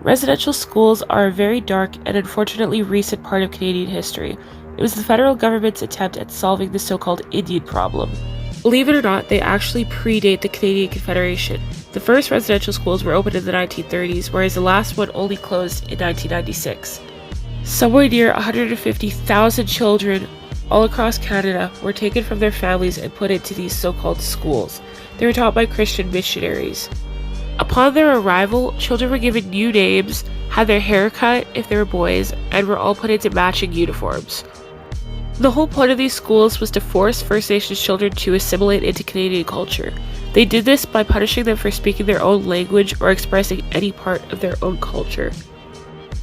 Residential schools are a very dark and unfortunately recent part of Canadian history. It was the federal government's attempt at solving the so-called Indian problem. Believe it or not, they actually predate the Canadian Confederation. The first residential schools were opened in the 1930s, whereas the last one only closed in 1996. Somewhere near 150,000 children all across Canada were taken from their families and put into these so-called schools. They were taught by Christian missionaries. Upon their arrival, children were given new names, had their hair cut if they were boys, and were all put into matching uniforms. The whole point of these schools was to force First Nations children to assimilate into Canadian culture. They did this by punishing them for speaking their own language or expressing any part of their own culture.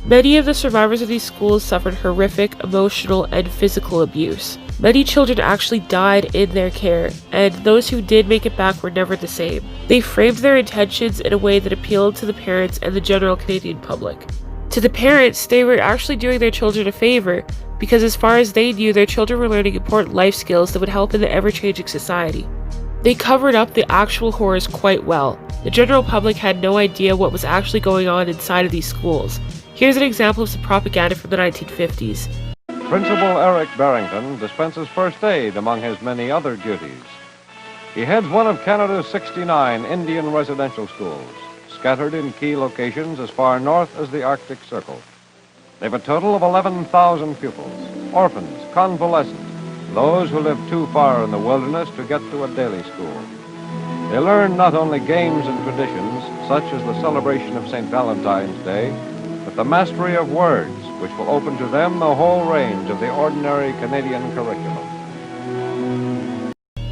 Many of the survivors of these schools suffered horrific emotional and physical abuse. Many children actually died in their care, and those who did make it back were never the same. They framed their intentions in a way that appealed to the parents and the general Canadian public. To the parents, they were actually doing their children a favor, because as far as they knew, their children were learning important life skills that would help in the ever-changing society. They covered up the actual horrors quite well. The general public had no idea what was actually going on inside of these schools. Here's an example of some propaganda from the 1950s. Principal Eric Barrington dispenses first aid among his many other duties. He heads one of Canada's 69 Indian residential schools, scattered in key locations as far north as the Arctic Circle. They've a total of 11,000 pupils, orphans, convalescents, those who live too far in the wilderness to get to a daily school. They learn not only games and traditions, such as the celebration of St. Valentine's Day, but the mastery of words, which will open to them the whole range of the ordinary Canadian curriculum.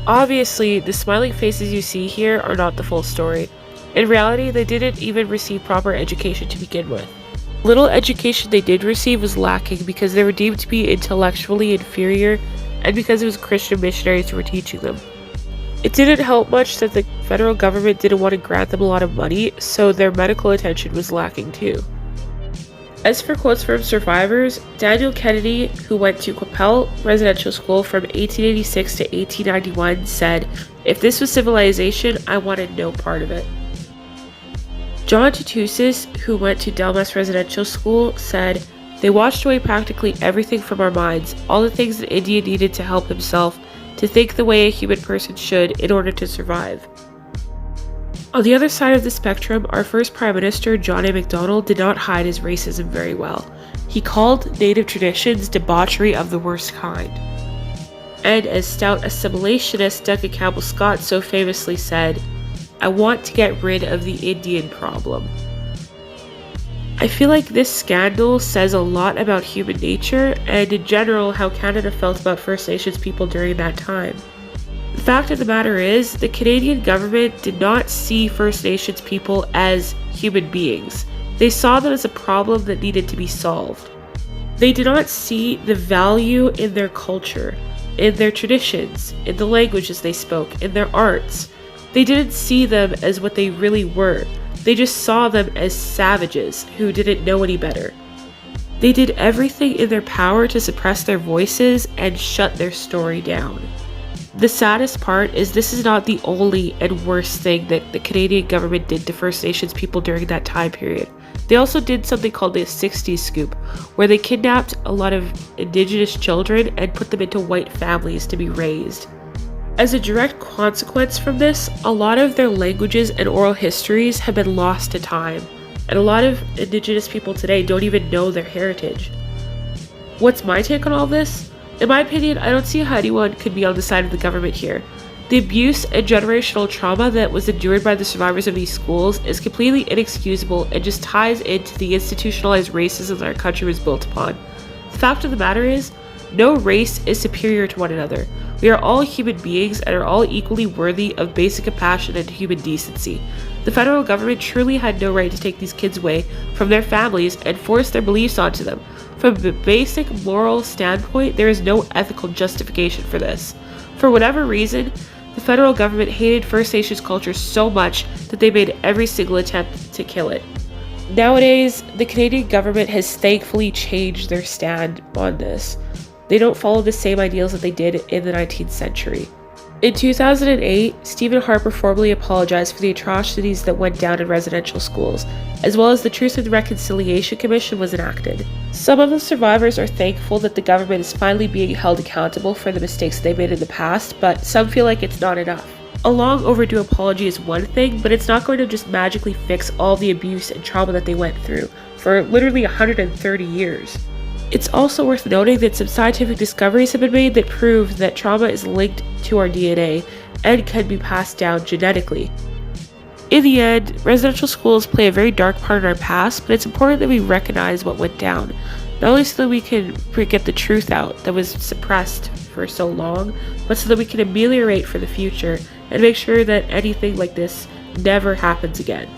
Obviously, the smiling faces you see here are not the full story. In reality, they didn't even receive proper education to begin with. Little education they did receive was lacking because they were deemed to be intellectually inferior and because it was Christian missionaries who were teaching them. It didn't help much that the federal government didn't want to grant them a lot of money, so their medical attention was lacking too. As for quotes from survivors, Daniel Kennedy, who went to Qu'Appelle Residential School from 1886 to 1891, said, "If this was civilization, I wanted no part of it." John Tutusis, who went to Delmas Residential School, said, "They washed away practically everything from our minds, all the things an Indian needed to help himself, to think the way a human person should in order to survive." On the other side of the spectrum, our first Prime Minister, John A. Macdonald, did not hide his racism very well. He called Native traditions debauchery of the worst kind. And as stout assimilationist Duncan Campbell Scott so famously said, "I want to get rid of the Indian problem." I feel like this scandal says a lot about human nature and in general how Canada felt about First Nations people during that time. The fact of the matter is, the Canadian government did not see First Nations people as human beings. They saw them as a problem that needed to be solved. They did not see the value in their culture, in their traditions, in the languages they spoke, in their arts. They didn't see them as what they really were. They just saw them as savages who didn't know any better. They did everything in their power to suppress their voices and shut their story down. The saddest part is this is not the only and worst thing that the Canadian government did to First Nations people during that time period. They also did something called the 60s scoop, where they kidnapped a lot of Indigenous children and put them into white families to be raised. As a direct consequence from this, a lot of their languages and oral histories have been lost to time, and a lot of Indigenous people today don't even know their heritage. What's my take on all this? In my opinion, I don't see how anyone could be on the side of the government here. The abuse and generational trauma that was endured by the survivors of these schools is completely inexcusable and just ties into the institutionalized racism that our country was built upon. The fact of the matter is, no race is superior to one another. We are all human beings and are all equally worthy of basic compassion and human decency. The federal government truly had no right to take these kids away from their families and force their beliefs onto them. From a basic moral standpoint, there is no ethical justification for this. For whatever reason, the federal government hated First Nations culture so much that they made every single attempt to kill it. Nowadays, the Canadian government has thankfully changed their stand on this. They don't follow the same ideals that they did in the 19th century. In 2008, Stephen Harper formally apologized for the atrocities that went down in residential schools, as well as the Truth and Reconciliation Commission was enacted. Some of the survivors are thankful that the government is finally being held accountable for the mistakes they made in the past, but some feel like it's not enough. A long overdue apology is one thing, but it's not going to just magically fix all the abuse and trauma that they went through for literally 130 years. It's also worth noting that some scientific discoveries have been made that prove that trauma is linked to our DNA and can be passed down genetically. In the end, residential schools play a very dark part in our past, but it's important that we recognize what went down, not only so that we can get the truth out that was suppressed for so long, but so that we can ameliorate for the future and make sure that anything like this never happens again.